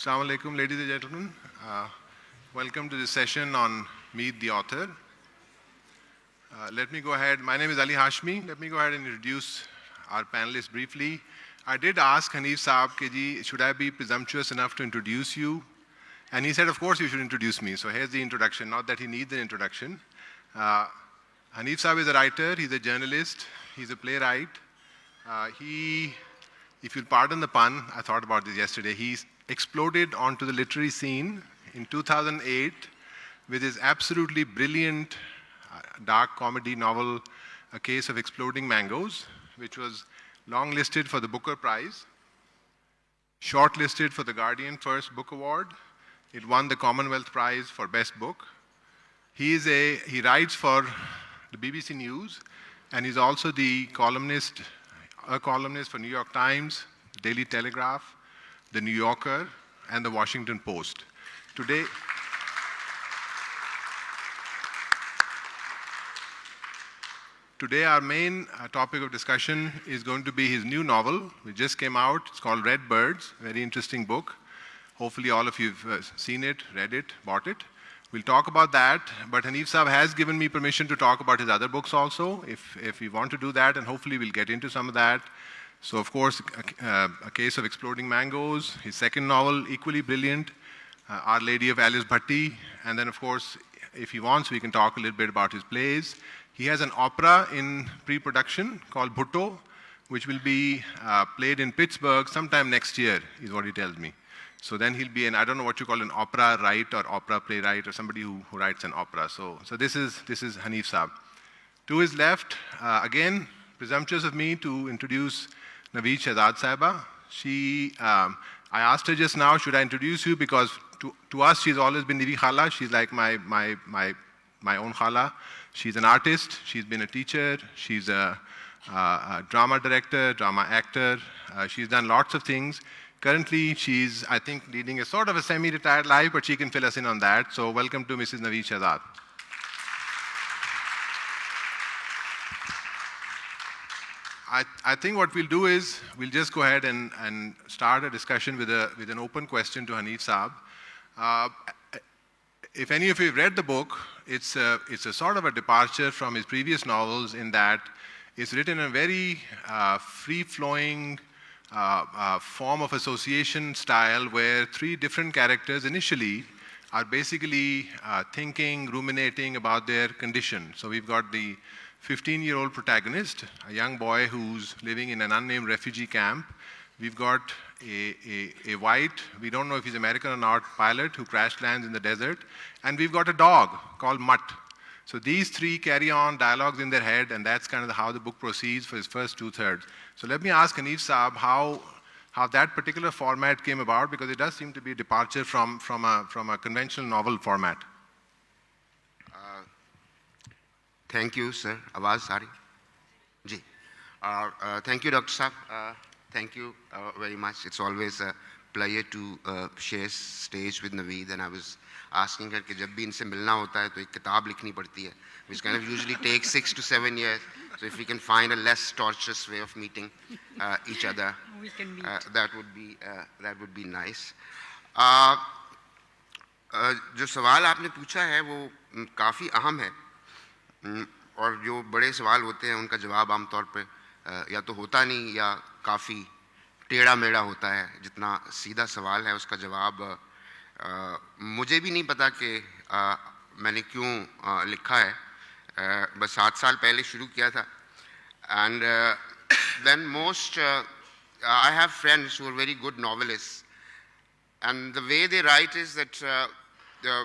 Assalamu alaikum, ladies and gentlemen. Welcome to this session on Meet the Author. Let me go ahead. My name is Ali Hashmi. Let me go ahead and introduce our panelists briefly. I did ask Hanif Saab, Keji, should I be presumptuous enough to introduce you? And he said, of course you should introduce me. So here's the introduction, not that he needs an introduction. Hanif Saab is a writer, he's a journalist, he's a playwright. If you'll pardon the pun, I thought about this yesterday, he's exploded onto the literary scene in 2008 with his absolutely brilliant dark comedy novel, A Case of Exploding Mangoes, which was long-listed for the Booker Prize, shortlisted for the Guardian First Book Award. It won the Commonwealth Prize for Best Book. He writes for the BBC News, and he's also a columnist for New York Times, Daily Telegraph, The New Yorker, and The Washington Post. Today our main topic of discussion is going to be his new novel, which just came out. It's called Red Birds, very interesting book. Hopefully all of you have seen it, read it, bought it. We'll talk about that, but Hanif Saab has given me permission to talk about his other books also, if we want to do that, and hopefully we'll get into some of that. So of course, A Case of Exploding Mangoes, his second novel, equally brilliant, Our Lady of Alice Bhatti, and then of course, if he wants, we can talk a little bit about his plays. He has an opera in pre-production called Bhutto, which will be played in Pittsburgh sometime next year, is what he tells me. So then he'll be I don't know what you call an opera writer or opera playwright or somebody who writes an opera. So this is Hanif Saab. To his left, again, presumptuous of me to introduce Naveed Shehzad Sahiba. I asked her just now, should I introduce you? Because to us, she's always been Nivi Khala. She's like my own Khala. She's an artist. She's been a teacher. She's a drama director, drama actor. She's done lots of things. Currently, she's, I think, leading a sort of a semi-retired life, but she can fill us in on that. So welcome to Mrs. Naveed Shehzad. I think what we'll do is we'll just go ahead and start a discussion with an open question to Hanif Saab. If any of you have read the book, it's a sort of a departure from his previous novels in that it's written in a very free-flowing form of association style where three different characters initially are basically thinking, ruminating about their condition. So we've got the 15-year-old protagonist, a young boy who's living in an unnamed refugee camp. We've got a white, we don't know if he's American or not, pilot who crash lands in the desert. And we've got a dog called Mutt. So these three carry on dialogues in their head, and that's kind of how the book proceeds for his first two-thirds. So let me ask Hanif Saab how that particular format came about, because it does seem to be a departure from a conventional novel format. Thank you, sir. Awaz Sari. Ji. Thank you, Dr. Saab. Thank you very much. It's always a pleasure to share stage with Naveed, and I was asking her कि जब भी इनसे मिलना होता है तो एक किताब लिखनी पड़ती है, which kind of usually takes 6 to 7 years. So if we can find a less torturous way of meeting each other, we can meet. that would be nice. जो सवाल आपने पूछा है वो काफ़ी अहम है, और जो बड़े सवाल होते हैं उनका जवाब आमतौर पे या तो होता नहीं या काफ़ी टेढ़ा मेढ़ा होता है. जितना सीधा सवाल है उसका जवाब मुझे भी नहीं पता कि मैंने क्यों लिखा है. बस 7 साल पहले शुरू किया था. And then I have friends who are very good novelists, and the way they write is that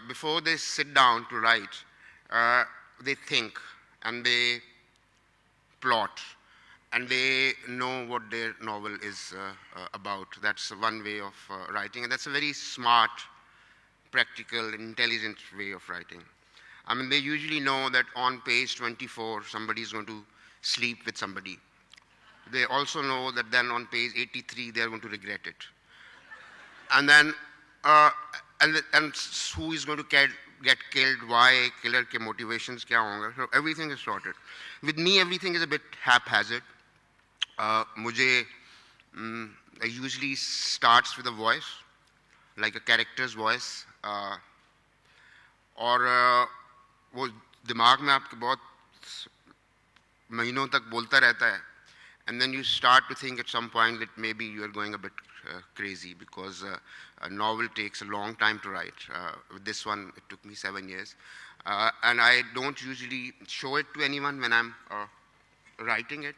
before they sit down to write, they think and they plot and they know what their novel is about. That's one way of writing, and that's a very smart, practical, intelligent way of writing. I mean, they usually know that on page 24 somebody is going to sleep with somebody. They also know that then on page 83 they are going to regret it. And then and who is going to get killed, why, killer ke motivations kya honga. So everything is sorted. With me, everything is a bit haphazard. It usually starts with a voice, like a character's voice, और वो दिमाग में आपके बहुत महीनों तक बोलता रहता है, and then you start to think at some point that maybe you are going a bit crazy, because a novel takes a long time to write. With this one, it took me 7 years. And I don't usually show it to anyone when I'm writing it.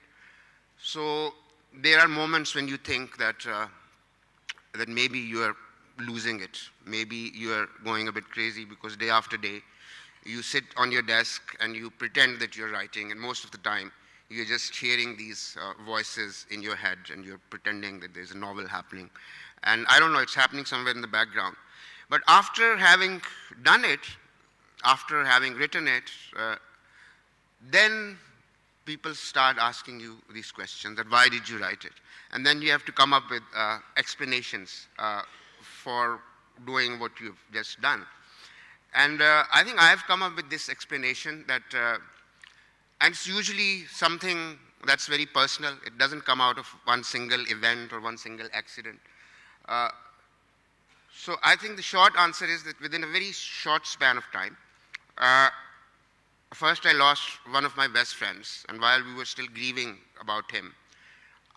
So there are moments when you think that, that maybe you are losing it. Maybe you are going a bit crazy, because day after day, you sit on your desk and you pretend that you're writing, and most of the time, you're just hearing these voices in your head, and you're pretending that there's a novel happening. And I don't know, it's happening somewhere in the background. But after having done it, after having written it, then people start asking you these questions, that why did you write it? And then you have to come up with explanations for doing what you've just done. And I think I have come up with this explanation that, and it's usually something that's very personal. It doesn't come out of one single event or one single accident. So I think the short answer is that within a very short span of time, first I lost one of my best friends, and while we were still grieving about him,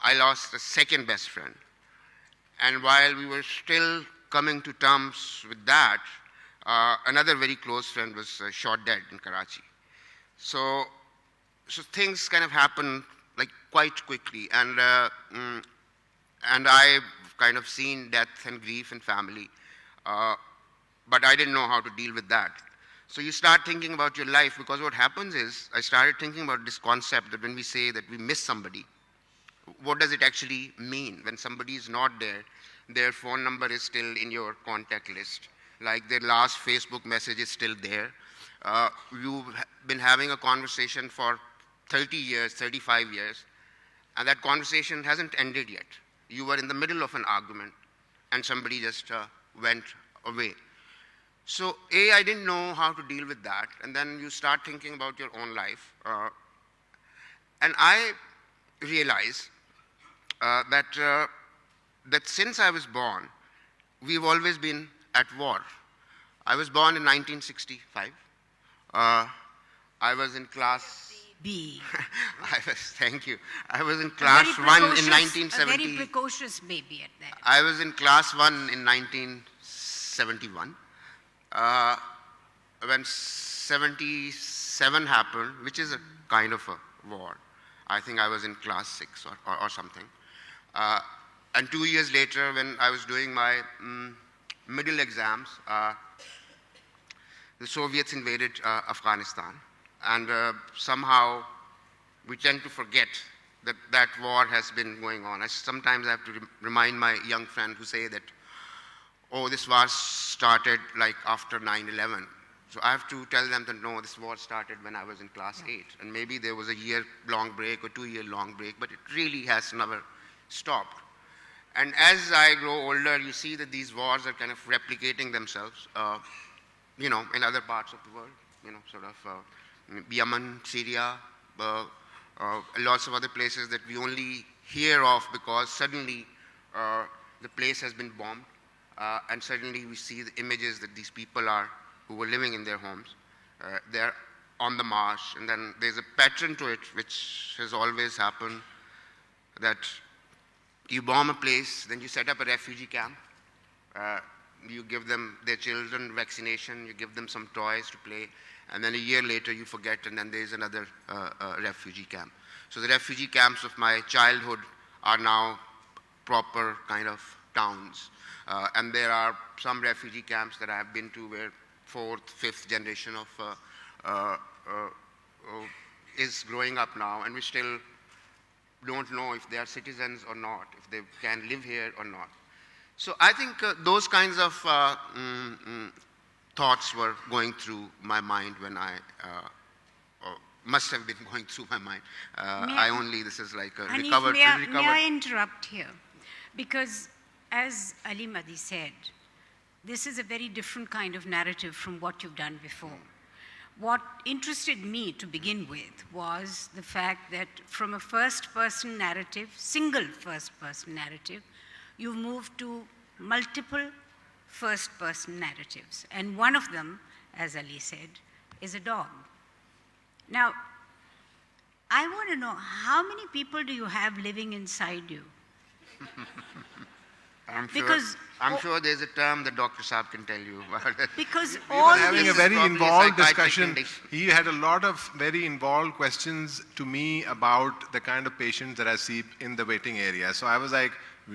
I lost a second best friend. And while we were still coming to terms with that, another very close friend was shot dead in Karachi. So things kind of happened like quite quickly, and I've kind of seen death and grief in family, but I didn't know how to deal with that. So you start thinking about your life, because what happens is, I started thinking about this concept that when we say that we miss somebody, what does it actually mean? When somebody is not there, their phone number is still in your contact list, like their last Facebook message is still there. You've been having a conversation for 30 years, 35 years, and that conversation hasn't ended yet. You were in the middle of an argument, and somebody just went away. So, I didn't know how to deal with that, and then you start thinking about your own life. And I realized that since I was born, we've always been at war. I was born in 1965. I was in class B. Thank you. I was in class 1 in 1970. A very precocious baby at that. I was in class 1 in 1971. When 77 happened, which is a kind of a war, I think I was in class 6 or something. And 2 years later, when I was doing my middle exams, the Soviets invaded Afghanistan. And somehow we tend to forget that that war has been going on. Sometimes I have to remind my young friend who say that, oh, this war started like after 9/11. So I have to tell them that no, this war started when I was in class 8. And maybe there was a year-long break or 2-year-long break, but it really has never stopped. And as I grow older, you see that these wars are kind of replicating themselves, in other parts of the world, sort of Yemen, Syria, lots of other places that we only hear of because suddenly the place has been bombed, and suddenly we see the images that these people who were living in their homes, they're on the march, and then there's a pattern to it which has always happened, that you bomb a place, then you set up a refugee camp, you give them their children vaccination, you give them some toys to play, and then a year later you forget, and then there's another refugee camp. So the refugee camps of my childhood are now proper kind of towns. And there are some refugee camps that I have been to where 4th, 5th generation of is growing up now, and we still don't know if they are citizens or not, if they can live here or not. So I think those kinds of thoughts were going through my mind when must have been going through my mind. This is like a recovered. May I interrupt here? Because as Ali Madi said, this is a very different kind of narrative from what you've done before. What interested me to begin with was the fact that from a first-person narrative, single first-person narrative, you've moved to multiple first-person narratives. And one of them, as Ali said, is a dog. Now, I want to know, how many people do you have living inside you? Because I'm sure there's a term that Dr. Saab can tell you about it. Because We all were having a these, very Probably a involved psychiatric discussion. condition. He had a lot of very involved questions to me about the kind of patients that I see in the waiting area. So I was like,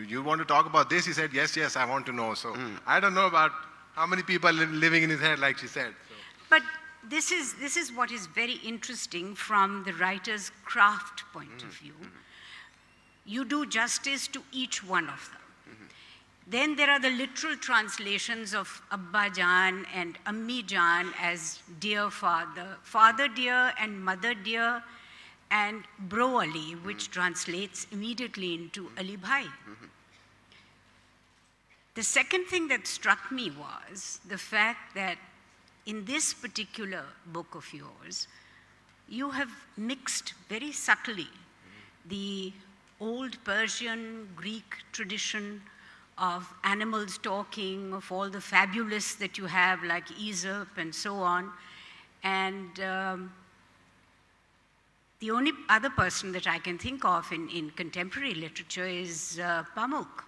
you want to talk about this? He said, yes, yes, I want to know. So I don't know about how many people living in his head, like she said. So. but this is what is very interesting from the writer's craft point of view. You do justice to each one of them. Then there are the literal translations of Abba Jan and Ammi Jan as dear father, father dear and mother dear, and Bro Ali, which translates immediately into Ali Bhai. The second thing that struck me was the fact that in this particular book of yours, you have mixed very subtly the old Persian, Greek tradition of animals talking, of all the fabulous that you have, like Aesop and so on. And the only other person that I can think of in contemporary literature is Pamuk,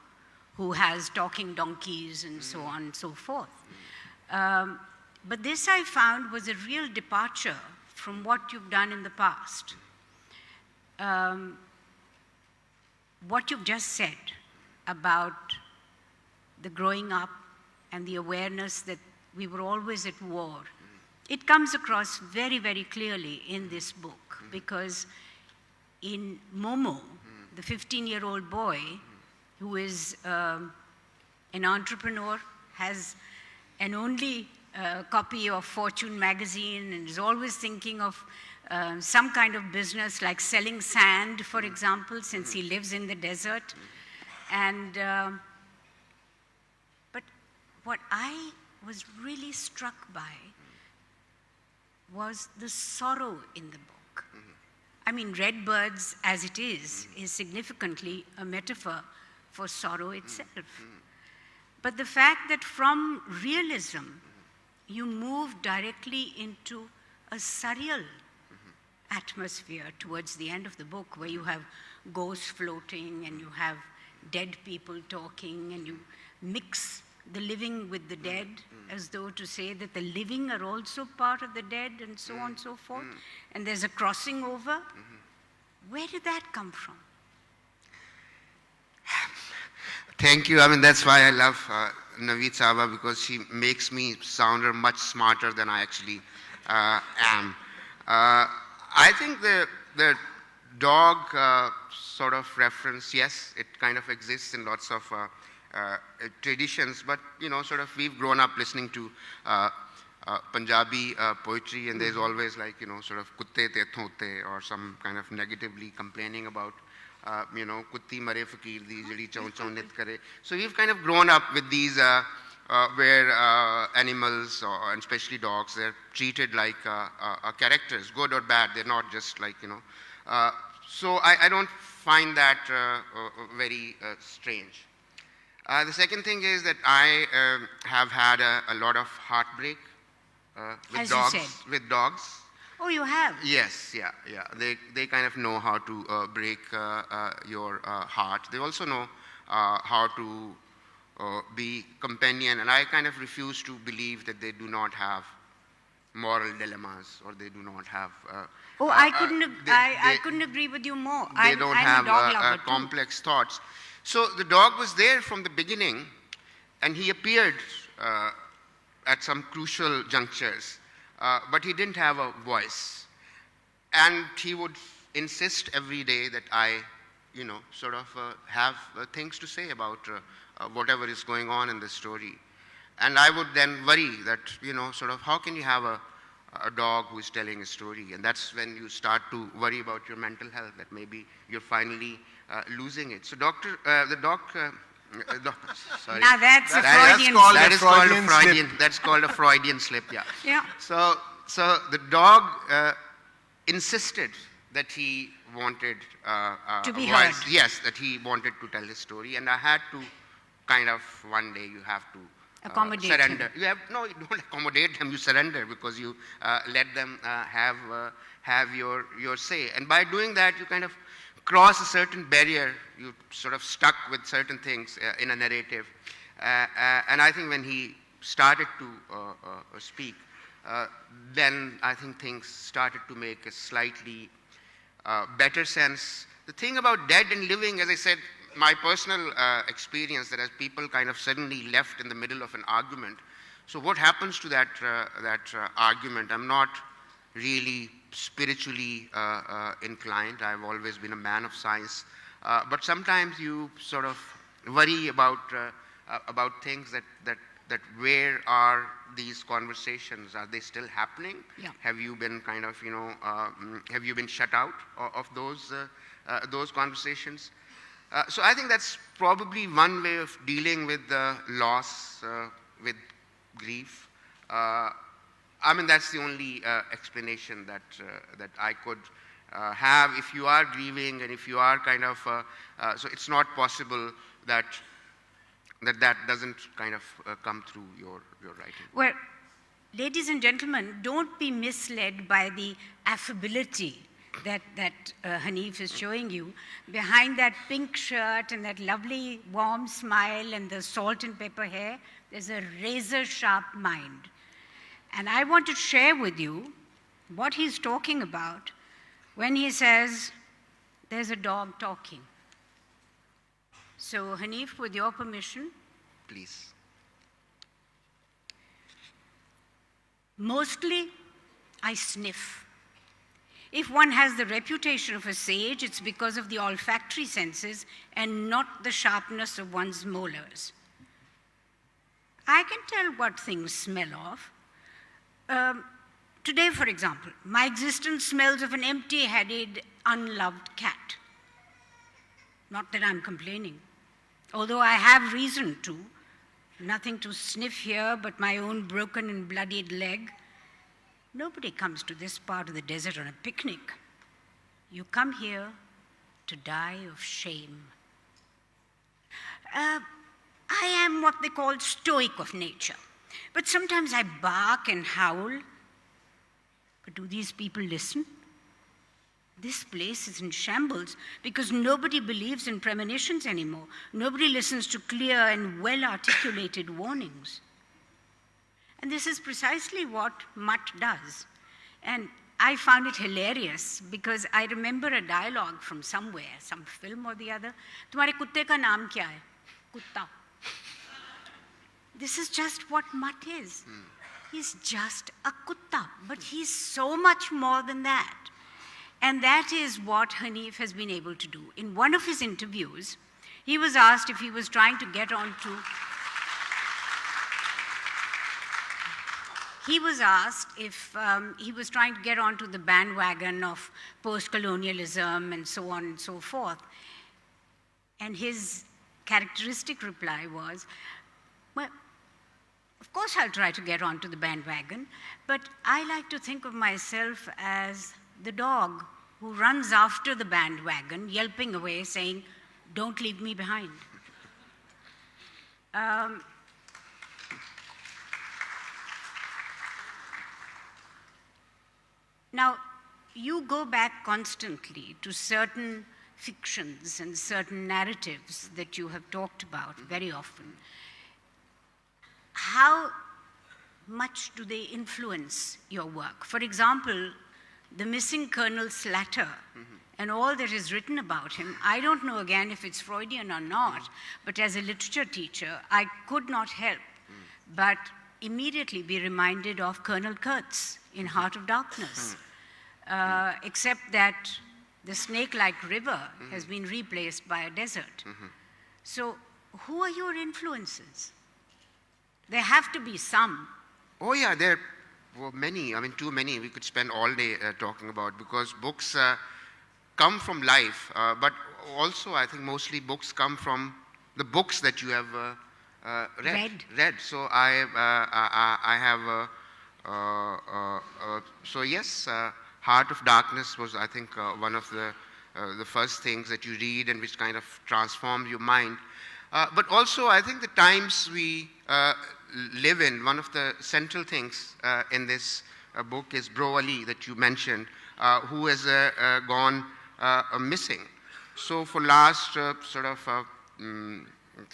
who has talking donkeys and so on and so forth. But this I found was a real departure from what you've done in the past. What you've just said about the growing up and the awareness that we were always at war, it comes across very, very clearly in this book, because in Momo, the 15-year-old boy who is an entrepreneur, has an only copy of Fortune magazine and is always thinking of some kind of business like selling sand, for example, since he lives in the desert. And but what I was really struck by was the sorrow in the book. I mean, Redbirds, as it is significantly a metaphor for sorrow itself. But the fact that from realism, you move directly into a surreal atmosphere towards the end of the book, where you have ghosts floating and you have dead people talking, and you mix the living with the dead, as though to say that the living are also part of the dead, and so on and so forth. And there's a crossing over. Where did that come from? Thank you. I mean, that's why I love Naveed Sahaba, because she makes me sound much smarter than I actually am. I think the dog sort of reference, yes, it kind of exists in lots of traditions, but sort of we've grown up listening to Punjabi poetry, and there's always like sort of kutte te thote, or some kind of negatively complaining about kutti mare fakir di jedi chow chow nit kare. So we've kind of grown up with these where animals, and especially dogs, they're treated like characters, good or bad. They're not just like so I don't find that very strange. The second thing is that I have had a lot of heartbreak with As you dogs. said. With dogs. Oh, you have? Yes, yeah. They kind of know how to break your heart. They also know how to be companion, and I kind of refuse to believe that they do not have moral dilemmas, or they do not have. I couldn't. they- I they- couldn't agree with you more. They don't I'm have a dog lover too. complex thoughts. So the dog was there from the beginning, and he appeared at some crucial junctures, but he didn't have a voice. And he would insist every day that I, sort of have things to say about whatever is going on in the story. And I would then worry that, sort of how can you have a dog who is telling a story? And that's when you start to worry about your mental health, that maybe you're finally losing it. So sorry. Now that's a That's Freudian called slip. That is called a Freudian Freudian. That's called a Freudian slip. Yeah. Yeah. So the dog insisted that he wanted To be a voice. heard. Yes, that he wanted to tell his story, and I had to kind of one day you have to Accommodate surrender. him. You don't accommodate them, you surrender because you let them have your say. And by doing that, you kind of cross a certain barrier. You sort of stuck with certain things in a narrative. And I think when he started to speak, then I think things started to make a slightly better sense. The thing about dead and living, as I said, my personal experience that as people kind of suddenly left in the middle of an argument. So what happens to that argument? I'm not really spiritually inclined. I've always been a man of science. But sometimes you sort of worry about things that where are these conversations? Are they still happening? Yeah. Have you been kind of, have you been shut out of those conversations? So I think that's probably one way of dealing with the loss, with grief. I mean, that's the only explanation that I could have. If you are grieving and if you are kind of, so it's not possible that doesn't kind of come through your writing. Well, ladies and gentlemen, don't be misled by the affability that Hanif is showing you. Behind that pink shirt and that lovely warm smile and the salt and pepper hair, there's a razor-sharp mind. And I want to share with you what he's talking about when he says, there's a dog talking. So, Hanif, with your permission. Please. Mostly, I sniff. If one has the reputation of a sage, it's because of the olfactory senses and not the sharpness of one's molars. I can tell what things smell of. Today, for example, my existence smells of an empty-headed, unloved cat. Not that I'm complaining, although I have reason to. Nothing to sniff here but my own broken and bloodied leg. Nobody comes to this part of the desert on a picnic. You come here to die of shame. I am what they call stoic of nature, but sometimes I bark and howl. But do these people listen? This place is in shambles because nobody believes in premonitions anymore. Nobody listens to clear and well-articulated warnings. And this is precisely what Mutt does. And I found it hilarious because I remember a dialogue from somewhere, some film or the other. Tumhare kutte ka naam kya hai? Kutta. This is just what Mutt is. He's just a kutta, but he's so much more than that. And that is what Hanif has been able to do. In one of his interviews, he was asked if he was trying to get on to he was asked if he was trying to get onto the bandwagon of post-colonialism and so on and so forth. And his characteristic reply was, well, of course I'll try to get onto the bandwagon, but I like to think of myself as the dog who runs after the bandwagon, yelping away, saying, don't leave me behind. Now, you go back constantly to certain fictions and certain narratives that you have talked about very often. How much do they influence your work? For example, the missing Colonel Slatter and all that is written about him, I don't know again if it's Freudian or not, but as a literature teacher, I could not help but immediately be reminded of Colonel Kurtz in Heart of Darkness, except that the snake-like river has been replaced by a desert. So who are your influences? There have to be some. Oh yeah, there were many, I mean too many we could spend all day talking about, because books come from life, but also I think mostly books come from the books that you have read. So I have, so yes, Heart of Darkness was I think one of the first things that you read and which kind of transforms your mind. But also, I think the times we live in, one of the central things in this book is Bro Ali that you mentioned, who has gone missing. So for last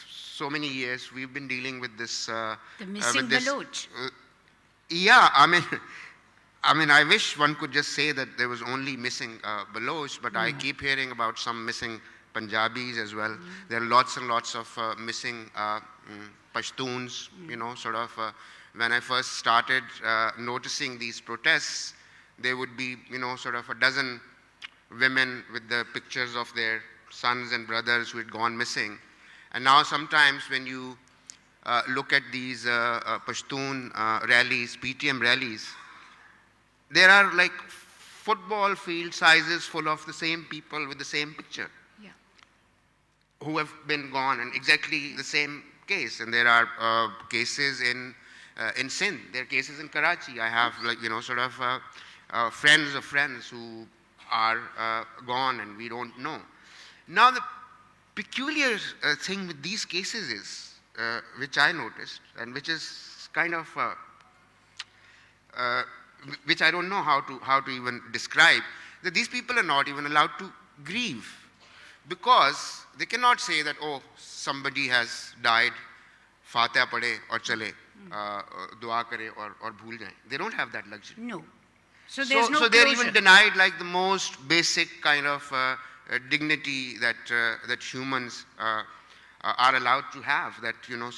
so many years, we've been dealing with this. The missing Baloch. Yeah, I mean, I wish one could just say that there was only missing Baloch, but I keep hearing about some missing Punjabis as well. There are lots and lots of missing Pashtuns, you know, when I first started noticing these protests, there would be, you know, a dozen women with the pictures of their sons and brothers who had gone missing. And now sometimes when you look at these Pashtun rallies, PTM rallies, there are like football field sizes full of the same people with the same picture who have been gone, and exactly the same case. And there are cases in Sindh, there are cases in Karachi. I have, like, you know, friends of friends who are gone and we don't know. Now the peculiar thing with these cases is, which I noticed, and which is kind of, which I don't know how to even describe, that these people are not even allowed to grieve, because they cannot say that, oh, somebody has died, Fatiha padhe aur chale, dua kare aur bhool jaye. They don't have that luxury. No. So there's no so they're closure. even denied like the most basic kind of dignity that humans are allowed to have, that, you know,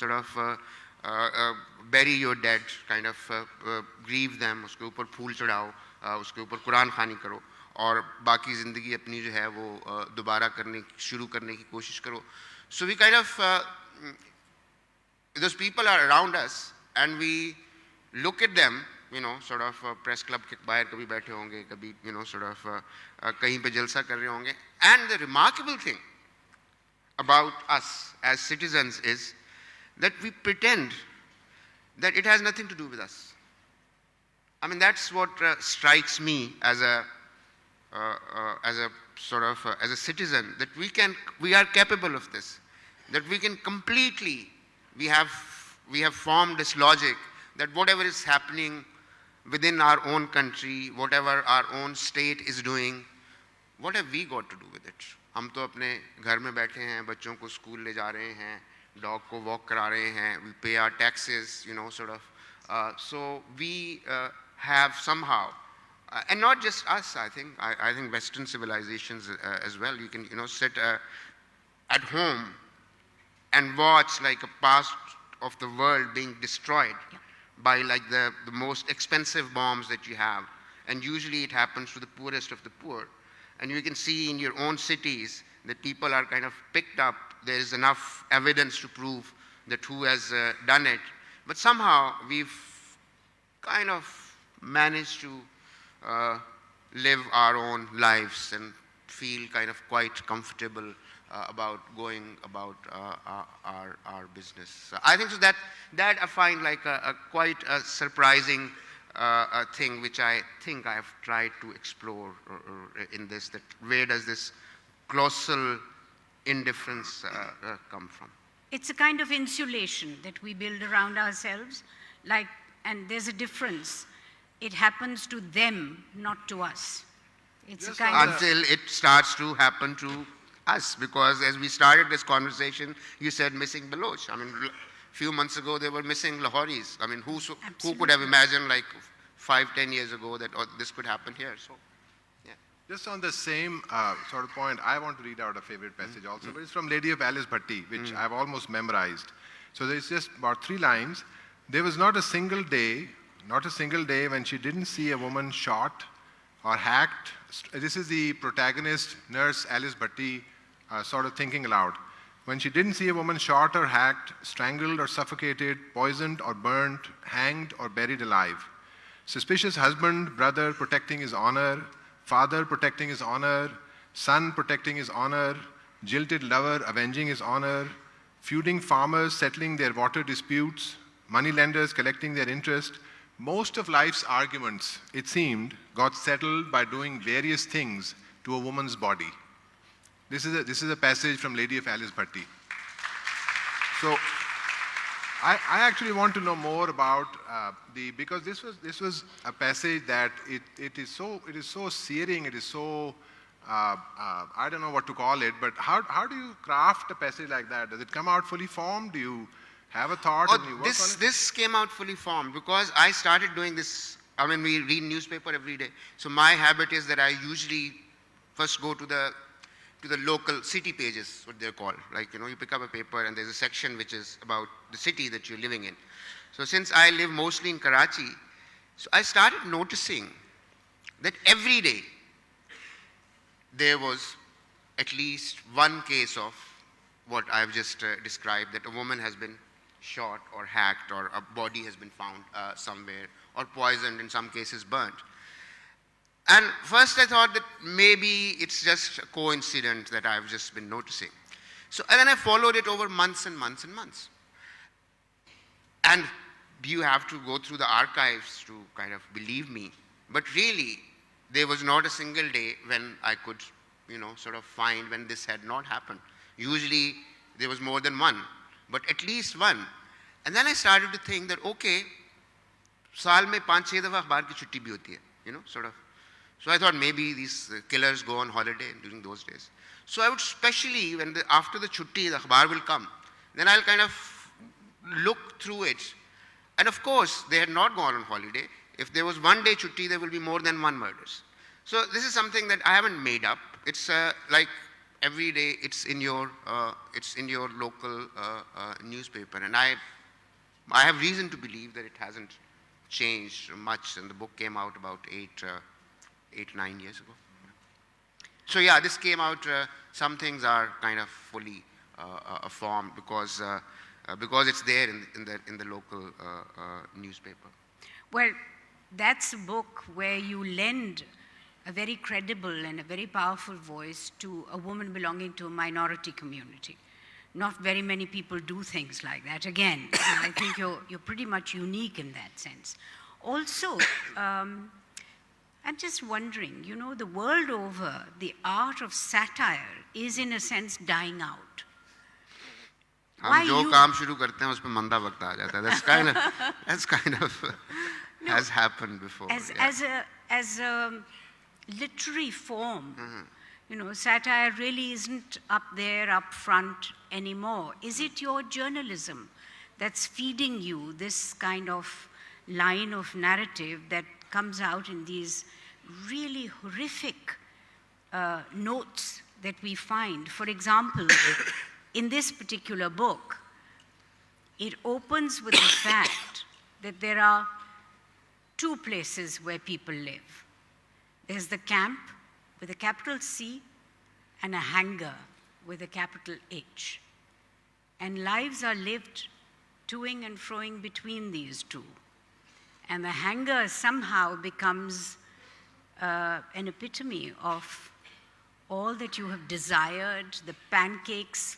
bury your dead, kind of grieve them, uske upar phool chadao, uske upar Quran khani karo, और बाकी ज़िंदगी अपनी जो है वो दोबारा शुरू करने की कोशिश करो. So we kind of, those people are around us and we look at them, you know, press club के बाहर कभी बैठे होंगे, कभी, you know, कहीं पे जलसा कर रहे होंगे. And the remarkable thing about us as citizens is that we pretend that it has nothing to do with us. I mean, that's what strikes me as a citizen, that we are capable of this, that we can completely, we have formed this logic that whatever is happening within our own country, whatever our own state is doing, what have we got to do with it? हम तो अपने घर में बैठे हैं, बच्चों को school ले जा रहे हैं, डॉग को वॉक करा रहे हैं, we pay our taxes, you know, so we have somehow, and not just us, I think Western civilizations as well. You can, you know, sit at home and watch like a past of the world being destroyed by like the most expensive bombs that you have. And usually it happens to the poorest of the poor. And you can see in your own cities that people are kind of picked up. There is enough evidence to prove that who has done it. But somehow we've kind of managed to live our own lives and feel kind of quite comfortable about going about our business. I think so that I find like a quite a surprising thing, which I think I have tried to explore in this, that where does this colossal indifference come from? It's a kind of insulation that we build around ourselves, like, and there's a difference. It happens to them, not to us. It's a kind of... Until it starts to happen to us, because as we started this conversation, you said missing Baloch. I mean, a few months ago, they were missing Lahoris. I mean, who could have imagined like 5-10 years ago that this could happen here? So, yeah. Just on the same sort of point, I want to read out a favorite passage also, but it's from Lady of Alice Bhatti, which I've almost memorized. So there's just about 3 lines. There was not a single day when she didn't see a woman shot or hacked. This is the protagonist, nurse Alice Bhatti, sort of thinking aloud. When she didn't see a woman shot or hacked, strangled or suffocated, poisoned or burnt, hanged or buried alive. Suspicious husband, brother protecting his honor, father protecting his honor, son protecting his honor, jilted lover avenging his honor, feuding farmers settling their water disputes, moneylenders collecting their interest. Most of life's arguments, it seemed, got settled by doing various things to a woman's body. This is a passage from Lady of Alice Bhatti. So I actually want to know more about because this was a passage that it is so searing, it is so I don't know what to call it, but how do you craft a passage like that? Does it come out fully formed? Do you have a thought and you work on it? This came out fully formed because I started doing this. I mean, we read newspaper every day. So my habit is that I usually first go to the local city pages, what they're called. Like, you pick up a paper and there's a section which is about the city that you're living in. So since I live mostly in Karachi, so I started noticing that every day there was at least one case of what I've just described, that a woman has been shot or hacked, or a body has been found somewhere, or poisoned, in some cases burnt. And first I thought that maybe it's just a coincidence that I've just been noticing. So, and then I followed it over months and months and months. And you have to go through the archives to kind of believe me. But really, there was not a single day when I could, sort of find when this had not happened. Usually, there was more than one, but at least one. And then I started to think that, okay, साल में 5-6 दफा अखबार की छुट्टी भी होती है, sort of. So I thought maybe these killers go on holiday during those days. So I would specially, after the chutti, the akhbar will come, then I'll kind of look through it. And of course, they had not gone on holiday. If there was one day chutti, there will be more than one murders. So this is something that I haven't made up. It's like every day it's in your local newspaper. And I have reason to believe that it hasn't changed much. And the book came out about 8-9 years ago. So yeah, this came out, some things are kind of fully formed because it's there in the local newspaper. Well, that's a book where you lend a very credible and a very powerful voice to a woman belonging to a minority community. Not very many people do things like that. Again, I think you're pretty much unique in that sense. Also, I'm just wondering, the world over, the art of satire is in a sense dying out. हम जो काम शुरू करते हैं उस पे मंदा वक्त आ जाता है. That's kind of has happened before. As a literary form, satire really isn't up there, up front anymore. Is it your journalism that's feeding you this kind of line of narrative that comes out in these really horrific notes that we find? For example, in this particular book, it opens with the fact that there are two places where people live. There's the camp with a capital C and a hangar with a capital H. And lives are lived toing and froing between these two. And the hangar somehow becomes an epitome of all that you have desired, the pancakes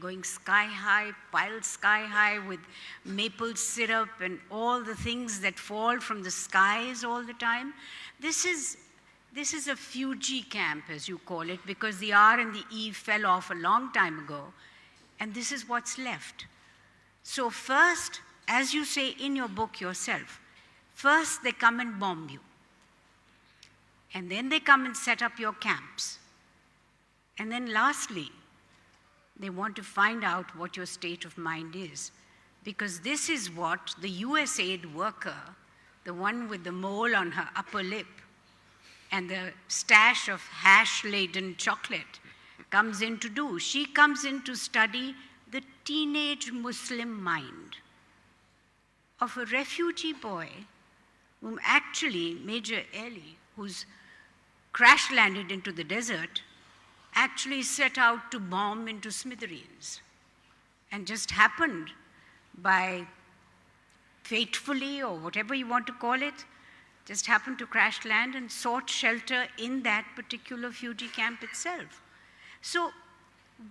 going sky high, piled sky high with maple syrup and all the things that fall from the skies all the time. This is a Fuji camp, as you call it, because the R and the E fell off a long time ago, and this is what's left. So first, as you say in your book yourself, first they come and bomb you. And then they come and set up your camps. And then lastly, they want to find out what your state of mind is. Because this is what the USAID worker, the one with the mole on her upper lip and the stash of hash-laden chocolate, comes in to do. She comes in to study the teenage Muslim mind of a refugee boy whom actually Major Eli, who's crash landed into the desert, actually set out to bomb into smithereens, and just happened by fatefully, or whatever you want to call it, just happened to crash land and sought shelter in that particular Fuji camp itself. So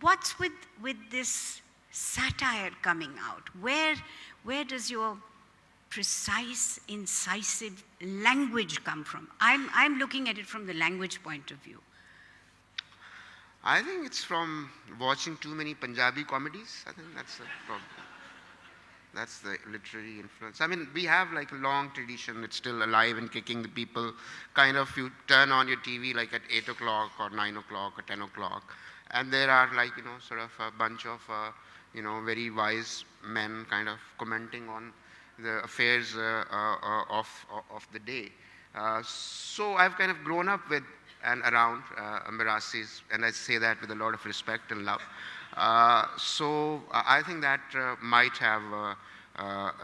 what's with this satire coming out? Where does your precise, incisive language come from? I'm looking at it from the language point of view. I think it's from watching too many Punjabi comedies. I think that's the problem. That's the literary influence. I mean, we have like a long tradition. It's still alive and kicking. The people kind of, you turn on your TV like at 8 o'clock or 9 o'clock or 10 o'clock. And there are like, sort of a bunch of, very wise men kind of commenting on the affairs of the day. So I've kind of grown up with and around Mirasis, and I say that with a lot of respect and love. So I think that might have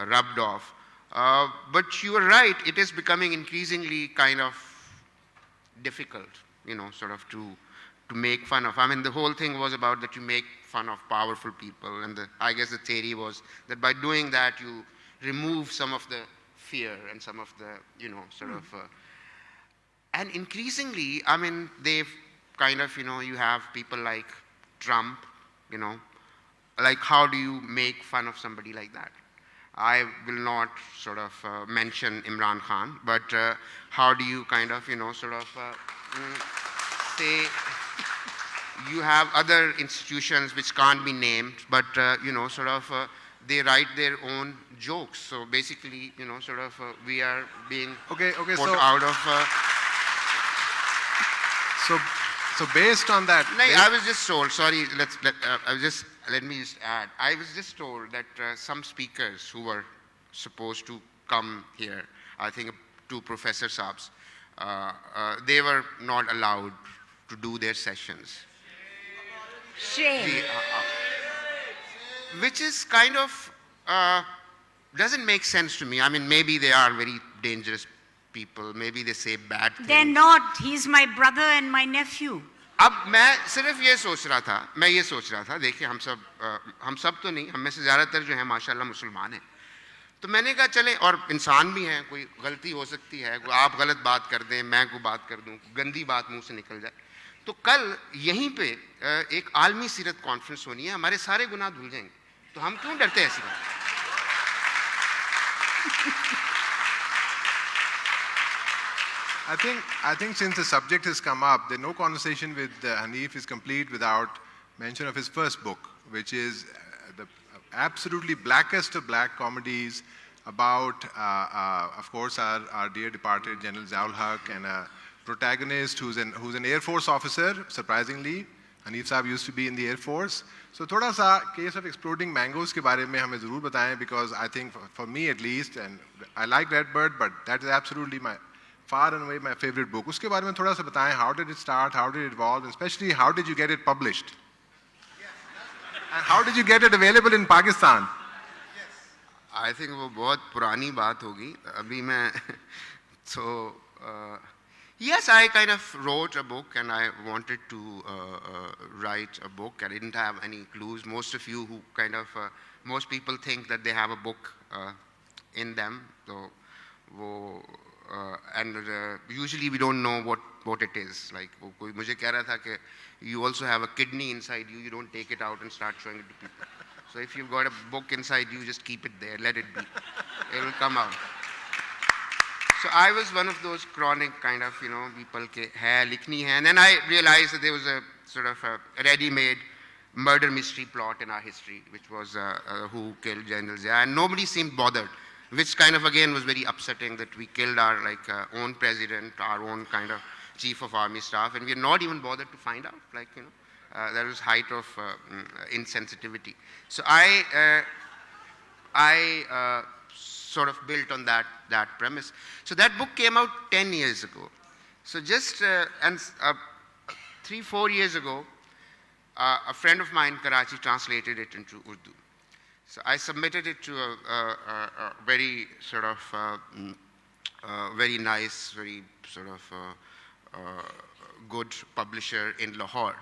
rubbed off. But you are right, it is becoming increasingly kind of difficult, sort of to make fun of. I mean, the whole thing was about that you make fun of powerful people, and I guess the theory was that by doing that you remove some of the fear and some of the, sort of... and increasingly, I mean, they've kind of, you have people like Trump, like how do you make fun of somebody like that? I will not sort of mention Imran Khan, but how do you kind of, sort of say you have other institutions which can't be named, but, sort of they write their own jokes. So basically, sort of we are being put out of... So based on that... No, I was just told, sorry, let me just add. I was just told that some speakers who were supposed to come here, I think 2 Professor Saabs, they were not allowed to do their sessions. Shame. Which is kind of, doesn't make sense to me. I mean, maybe they are very dangerous people, maybe they say bad things. They're not. He's my brother and my nephew. अब मैं सिर्फ ये सोच रहा था, देखिए हम सब तो नहीं, हम में से ज़्यादातर जो है माशाल्लाह मुसलमान हैं, तो मैंने कहा चले, और इंसान भी हैं, कोई गलती हो सकती है, आप गलत बात कर दें, मैं कोई बात कर दूं, गंदी बात मुंह से निकल जाए, तो कल यहीं पे एक आलमी सीरत कॉन्फ्रेंस होनी है, हमारे सारे गुनाह धुल जाएंगे, तो हम क्यों डरते हैं ऐसी बात? I think since the subject has come up, no conversation with Hanif is complete without mention of his first book, which is the absolutely blackest of black comedies about, of course, our dear departed General Ziaul Haq, and a protagonist who's an Air Force officer, surprisingly. Hanif Saab used to be in the Air Force. So thoda sa case of exploding mangoes ke baare mein hame zarur bataएं, because I think for me at least, and I like Redbird, but that is absolutely far and away my favorite book. Uske baare mein thoda sa bataएं, how did it start, how did it evolve, and especially how did you get it published? And how did you get it available in Pakistan? I think वो बहुत पुरानी बात होगी, अभी मैं so yes, I kind of wrote a book and I wanted to write a book. I didn't have any clues. Most of you who kind of most people think that they have a book in them, so and usually we don't know what it is. Like कोई मुझे कह रहा था कि you also have a kidney inside you, you don't take it out and start showing it to people. So if you've got a book inside you, just keep it there, let it be. It will come out. So I was one of those chronic kind of, people ke hai, likhni hai. And then I realized that there was a sort of a ready-made murder mystery plot in our history, which was who killed General Zia. And nobody seemed bothered, which kind of again was very upsetting that we killed our own president, our own kind of chief of army staff, and we are not even bothered to find out, that was height of insensitivity. So I sort of built on that premise. So that book came out 10 years ago. So just 3-4 years ago, a friend of mine in Karachi translated it into Urdu. So I submitted it to a very sort of very nice, very sort of good publisher in Lahore.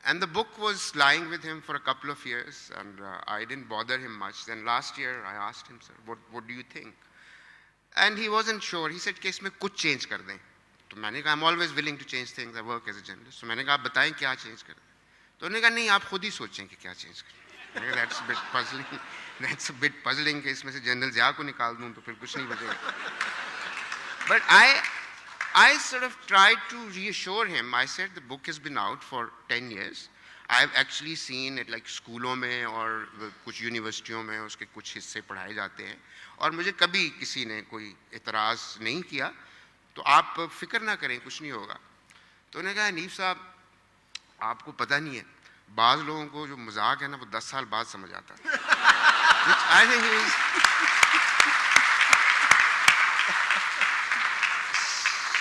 And the book was lying with him for a couple of years, and I didn't bother him much. Then last year, I asked him, sir, what do you think? And he wasn't sure. He said, "Case mein kuch change kar dein." तो मैंने कहा, I'm always willing to change things. I work as a journalist. So मैंने कहा, आप बताएं क्या change करें? तो उन्होंने कहा, नहीं, आप खुद ही सोचें कि क्या change करें. मैंने कहा, that's a bit puzzling. That's a bit puzzling कि इसमें से जनरल ज़िया को निकाल दूँ तो फिर कुछ नहीं बचेगा. But I sort of tried to reassure him. I said the book has been out for 10 years. I've actually seen it like स्कूलों में और कुछ यूनिवर्सिटियों में उसके कुछ हिस्से पढ़ाए जाते हैं और मुझे कभी किसी ने कोई इतराज़ नहीं किया तो आप फिक्र ना करें कुछ नहीं होगा तो उन्होंने कहा हनीफ साहब आपको पता नहीं है बाज़ लोगों को जो मजाक है ना वो 10 साल बाद समझ आता है which I think is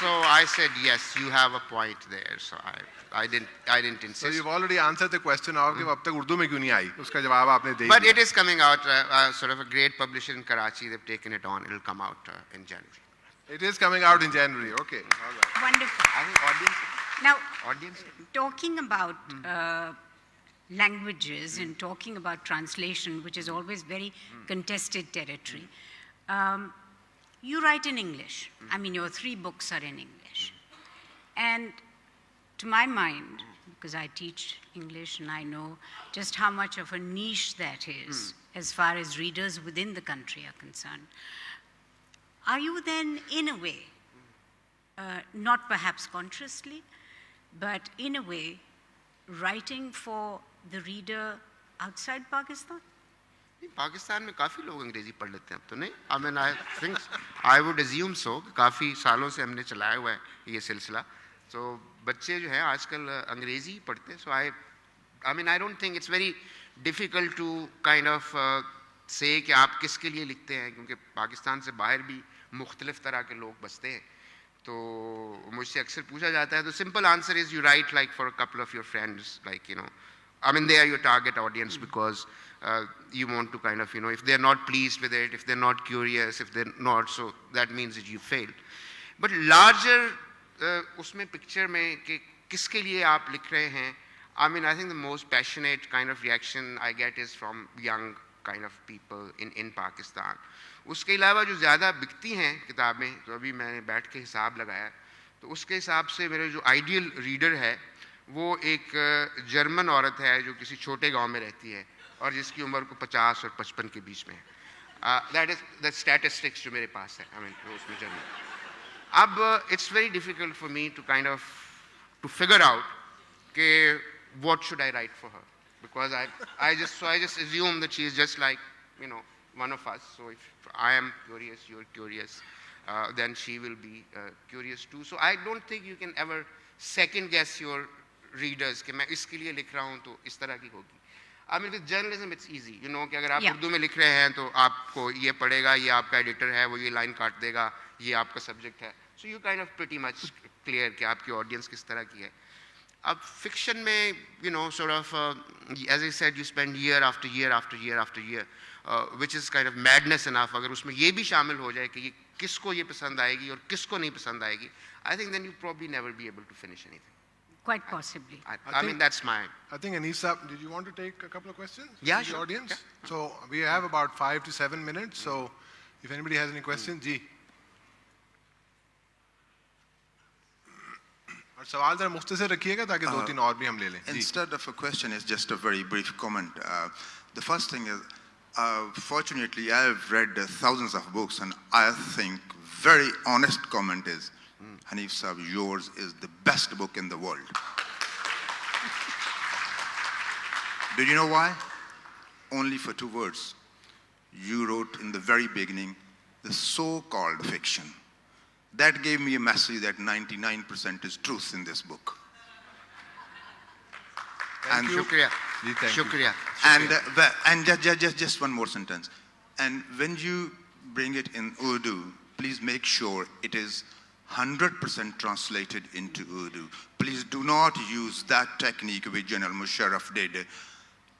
So I said, yes, you have a point there. So I didn't insist. So you've already answered the question of कि अब तक उर्दू में क्यों नहीं आई उसका जवाब आपने दे दिया. But it is coming out, sort of a great publisher in Karachi, they've taken it on. It'll come out in January. It is coming out in January. Okay. All right. Wonderful. I think Now, audience. talking about languages and talking about translation, which is always very contested territory, you write in English. I mean, your 3 books are in English. And to my mind, because I teach English and I know just how much of a niche that is as far as readers within the country are concerned, are you then, in a way, not perhaps consciously, but in a way, writing for the reader outside Pakistan? Pakistan में काफ़ी लोग अंग्रेज़ी पढ़ लेते हैं अब तो नहीं I mean I think I would assume so काफ़ी सालों से हमने चलाया हुआ है ये सिलसिला तो बच्चे जो हैं आजकल अंग्रेज़ी पढ़ते हैं so I mean I don't think it's very difficult to kind of say कि आप किसके लिए लिखते हैं क्योंकि पाकिस्तान से बाहर भी मुख्तलिफ तरह के लोग बसते हैं तो मुझसे अक्सर पूछा जाता है तो simple answer is you write like for a couple of your friends like you know I mean they are your target audience because you want to kind of, you know, if they're not pleased with it, if they're not curious, if they're not, so that means that you failed. But larger, उसमें picture में कि किसके लिए आप लिख रहे हैं, I mean, I think the most passionate kind of reaction I get is from young kind of people in Pakistan. उसके अलावा जो ज़्यादा बिकती हैं किताबें, तो अभी मैंने बैठ के हिसाब लगाया, तो उसके हिसाब से मेरे जो ideal reader है, वो एक जर्मन औरत है जो किसी छोटे गांव में रहती है और जिसकी उम्र को 50 और 55 के बीच में है दैट इज द स्टैटिस्टिक्स जो मेरे पास है आई मीन उसमें जर्मन अब it's very difficult for me to kind of to figure out कि what should I write for her because I just assume that she is just like you know one of us so if I am curious you're curious then she will be curious too so I don't think you can ever second guess your readers कि मैं इसके लिए लिख रहा हूँ तो इस तरह की होगी I mean with journalism it's easy you know कि अगर आप उर्दू में लिख रहे हैं तो आपको ये पढ़ेगा ये आपका एडिटर है वो ये लाइन काट देगा ये आपका सब्जेक्ट है so you kind of pretty much clear कि आपकी ऑडियंस किस तरह की है अब फिक्शन में you know sort of as I said you spend year after year after year after year which is kind of madness enough अगर उसमें ये भी शामिल हो जाए कि ये किसको ये पसंद आएगी और किसको नहीं पसंद आएगी I think then you probably never be able to finish anything. Quite possibly. I mean, that's my... I think, Anisa, did you want to take a couple of questions? Yeah, from the sure. audience? Yeah. So we have about 5 to 7 minutes. So if anybody has any questions, जी. और सवाल जरा मुख्तसर रखिएगा ताकि 2-3 और भी हम ले लें. Instead of a question, it's just a very brief comment. The first thing is, fortunately, I've read thousands of books, and I think very honest comment is, Hanif Saab, yours is the best book in the world. Do you know why? Only for 2 words. You wrote in the very beginning the so-called fiction. That gave me a message that 99% is truth in this book. Thank you. Shukriya. Ji, thank you. Shukriya. And just one more sentence. And when you bring it in Urdu, please make sure it is 100% translated into Urdu. Please do not use that technique which General Musharraf did.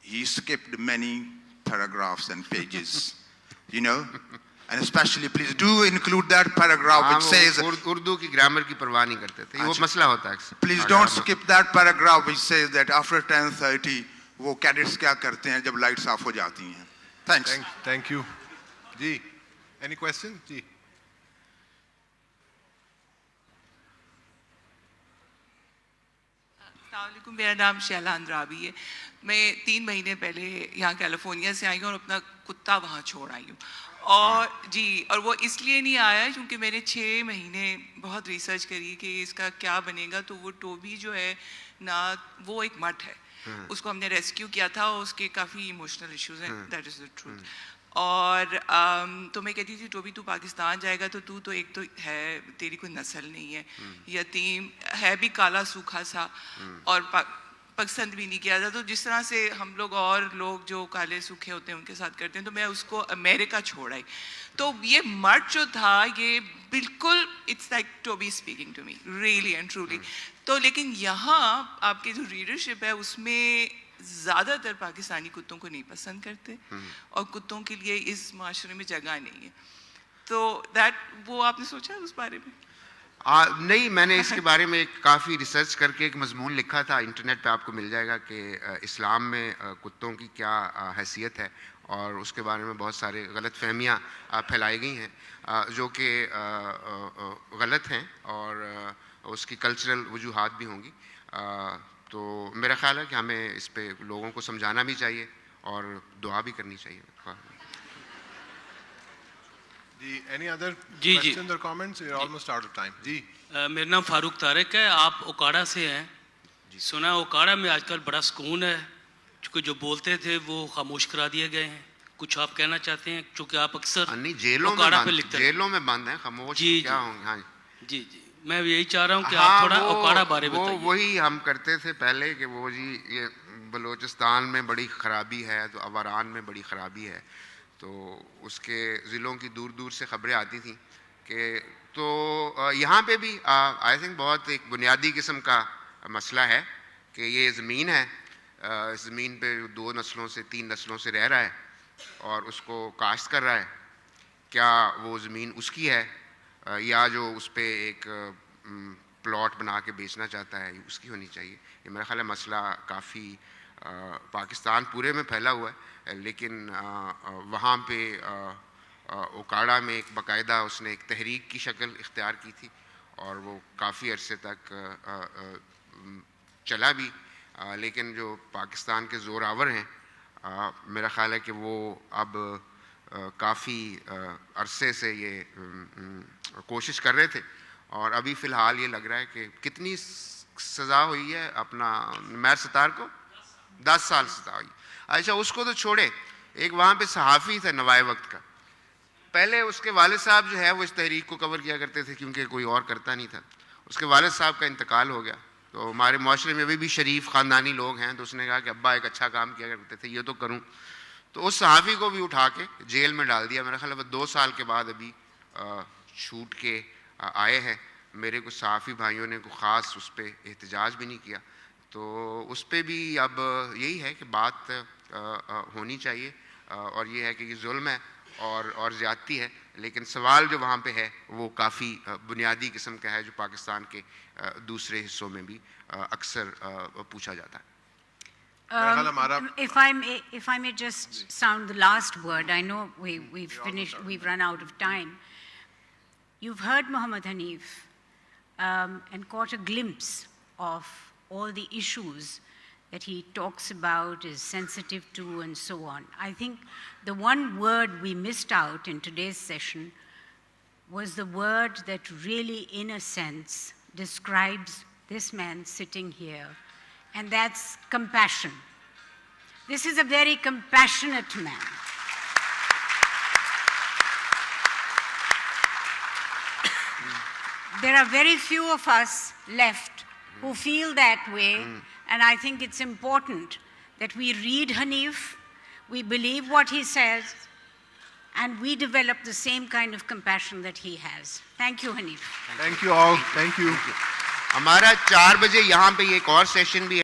He skipped many paragraphs and pages, you know? And especially, please do include that paragraph which says... Urdu की grammar की परवाह नहीं करते थे. वो मसला होता है. Please don't skip that paragraph which says that after 10:30, वो cadets क्या करते हैं जब lights off हो जाती हैं. Thanks. Thank you. Ji. Any questions? जी. अस्सलामुअलैकुम मेरा नाम शैला अंद्राबी है मैं 3 महीने पहले यहाँ कैलिफोर्निया से आई हूँ और अपना कुत्ता वहाँ छोड़ आई हूँ और जी, और वो इसलिए नहीं आया क्योंकि मैंने 6 महीने बहुत रिसर्च करी कि इसका क्या बनेगा। तो वो टोबी जो है ना, वो एक मठ है, उसको हमने रेस्क्यू किया था, उसके काफ़ी इमोशनल इश्यूज हैं, दैट इज़ द ट्रूथ। और तो मैं कहती थी टोबी तू पाकिस्तान जाएगा तो तू तो एक तो है, तेरी कोई नस्ल नहीं है, यतीम है, भी काला सूखा सा, और पसंद भी नहीं किया था। तो जिस तरह से हम लोग और लोग जो काले सूखे होते हैं उनके साथ करते हैं, तो मैं उसको अमेरिका छोड़ आई। तो ये मर्ड जो था, ये बिल्कुल it's like Toby speaking to me really and truly. तो लेकिन यहाँ आपके जो रीडरशिप है उसमें ज़्यादातर पाकिस्तानी कुत्तों को नहीं पसंद करते, और कुत्तों के लिए इस माशरे में जगह नहीं है। तो वो आपने सोचा उस बारे में? नहीं, मैंने इसके बारे में काफ़ी रिसर्च करके एक मजमून लिखा था, इंटरनेट पे आपको मिल जाएगा, कि इस्लाम में कुत्तों की क्या हैसियत है, और उसके बारे में बहुत सारे गलत फहमियाँ फैलाई गई हैं जो कि गलत हैं, और उसकी कल्चरल वजूहात भी होंगी। तो मेरा ख्याल है कि हमें इस पे लोगों को समझाना भी चाहिए और दुआ भी करनी चाहिए। Any other ji, questions or comments? We're almost out of time. जी, मेरा नाम फारूक तारिक है, आप ओकाड़ा से हैं। सुना है ओकाड़ा में आजकल बड़ा सुकून है, क्योंकि जो बोलते थे वो खामोश करा दिए गए हैं। कुछ आप कहना चाहते हैं, क्योंकि आप अक्सर नहीं, जेलों में बंद हैं, खामोश क्या होंगे। हाँ जी जी, मैं यही चाह रहा हूँ कि आप थोड़ा ओकाड़ा बारे में बताइए। वही हम करते थे पहले कि वो जी, ये बलूचिस्तान में बड़ी ख़राबी है, तो अवारान में बड़ी ख़राबी है, तो उसके ज़िलों की दूर दूर से ख़बरें आती थी कि तो यहाँ पे भी आई थिंक बहुत एक बुनियादी किस्म का मसला है कि ये ज़मीन है, इस ज़मीन पे 2 नस्लों से 3 नस्लों से रह रहा है और उसको काश्त कर रहा है। क्या वो ज़मीन उसकी है, या जो उस पर एक प्लॉट बना के बेचना चाहता है, उसकी होनी चाहिए। ये मेरा ख्याल है मसला काफ़ी पाकिस्तान पूरे में फैला हुआ है, लेकिन वहाँ पे ओकाड़ा में एक बाकायदा उसने एक तहरीक की शक्ल इख्तियार की थी, और वो काफ़ी अरसे तक चला भी, लेकिन जो पाकिस्तान के ज़ोरावर हैं, मेरा ख्याल है कि वो अब काफ़ी अरसे से ये कोशिश कर रहे थे, और अभी फ़िलहाल ये लग रहा है कि कितनी सज़ा हुई है अपना मैर सतार को, 10 साल सज़ा हुई। अच्छा, उसको तो छोड़े, एक वहाँ पे सहाफ़ी था नवाए वक्त का, पहले उसके वालिद साहब जो है वो इस तहरीक को कवर किया करते थे क्योंकि कोई और करता नहीं था। उसके वालिद साहब का इंतकाल हो गया, तो हमारे माशरे में अभी भी शरीफ ख़ानदानी लोग हैं, तो उसने कहा कि अब्बा एक अच्छा काम किया करते थे, ये तो करूँ। तो उस सहाफ़ी को भी उठा के जेल में डाल दिया। मेरा ख्याल है 2 साल के बाद अभी छूट के आए हैं। मेरे कुछ सहाफ़ी भाइयों ने कोई ख़ास उस पर एहतजाज भी नहीं किया, तो उस पर भी अब यही है कि बात होनी चाहिए, और ये है कि ये जुल्म है और ज़्यादती है, लेकिन सवाल जो वहाँ पे है वो काफ़ी बुनियादी किस्म का है, जो पाकिस्तान के दूसरे हिस्सों में भी अक्सर पूछा जाता है। If I may just sound the last word, I know we've finished, we've run out of time. You've heard Muhammad Hanif and caught a glimpse of all the issues that he talks about, is sensitive to, and so on. I think the one word we missed out in today's session was the word that really, in a sense, describes this man sitting here, and that's compassion. This is a very compassionate man. There are very few of us left who feel that way, and I think it's important that we read Hanif, we believe what he says, and we develop the same kind of compassion that he has. Thank you, Hanif. Thank you all. Thank you. हमारा 4 बजे यहाँ पे एक और session भी है।